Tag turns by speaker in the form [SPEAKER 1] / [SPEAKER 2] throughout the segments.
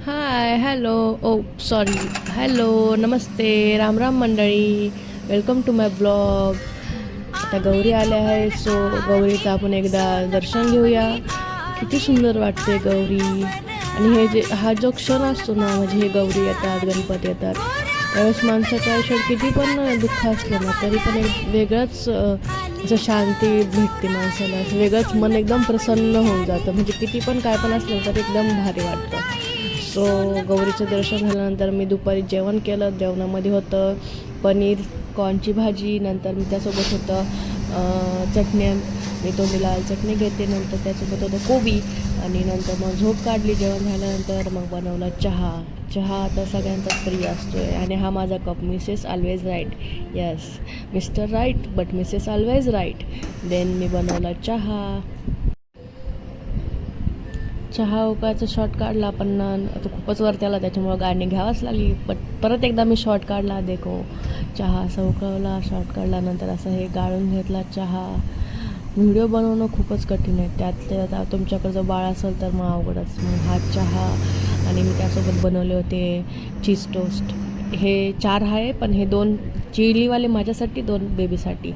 [SPEAKER 1] हाय, hello, ओ sorry, hello, नमस्ते, राम राम मंडळी, welcome to my blog. आता गौरी आल्या आहे, सो गौरीचं आपण एकदा दर्शन घेऊया. किती सुंदर वाटते गौरी. आणि हे जे हा जो क्षण असतो ना, म्हणजे हे गौरी येतात, गणपती येतात, त्यावेळेस माणसाच्या आयुष्यात किती पण दुःख असलं ना, तरी पण एक वेगळंच असं शांती भेटते माणसाला. असं वेगळंच मन एकदम प्रसन्न होऊन जातं. म्हणजे किती पण काय पण असलं तर एकदम भारी वाटतं. सो गौरीचं दर्शन झाल्यानंतर मी दुपारी जेवण केलं. जेवणामध्ये होतं पनीर, कॉर्नची भाजी, नंतर मी त्यासोबत होतं चटण्या. मी लाल चटणी घेते, नंतर त्यासोबत होतं कोबी. आणि नंतर मग झोप काढली. जेवण झाल्यानंतर मग बनवला चहा. चहा आता सगळ्यांचाच प्रिय असतो आहे. आणि हा माझा cup, Mrs always right. Yes, mister right but Mrs always right. Then मी बनवला चहा. चहा उकळायचा शॉर्ट काढला, पण आता खूपच वरती आला त्याच्यामुळं गाणी घ्यावंच लागली. बट परत एकदा मी शॉर्ट काढला. देखो, चहा असा उकळवला, शॉर्ट काढल्यानंतर असं हे गाळून घेतला चहा. व्हिडिओ बनवणं खूपच कठीण आहे. त्यात तुमच्याकडं जर बाळ असेल तर मग अवघडच. मग हा चहा. आणि मी त्यासोबत बनवले होते चीज टोस्ट. हे 4 आहे, पण हे 2 चिलीवाले माझ्यासाठी, 2 बेबीसाठी.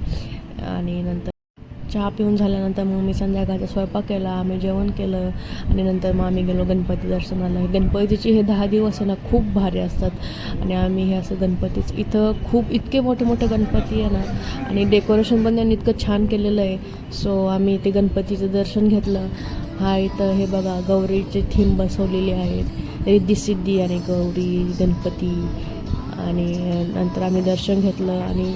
[SPEAKER 1] आणि नंतर चहा पिऊन झाल्यानंतर मग मी संध्याकाळचा स्वयंपाक केला. आम्ही जेवण केलं. आणि नंतर मग आम्ही गेलो गणपती दर्शनाला. गणपतीचे हे 10 दिवस आहे ना, खूप भारी असतात. आणि आम्ही हे असं इथं खूप इतके मोठे मोठे गणपती आहे ना, आणि डेकोरेशन पण त्यांनी इतकं छान केलेलं आहे. सो आम्ही ते गणपतीचं दर्शन घेतलं. हा इथं हे बघा, गौरीचे थीम बसवलेले आहेत, रिद्धी आणि गौरी गणपती. आणि नंतर आम्ही दर्शन घेतलं आणि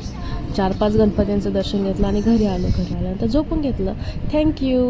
[SPEAKER 1] 4-5 गणपत्यांचं दर्शन घेतलं आणि घरी आल्यानंतर झोपून घेतलं. थँक्यू.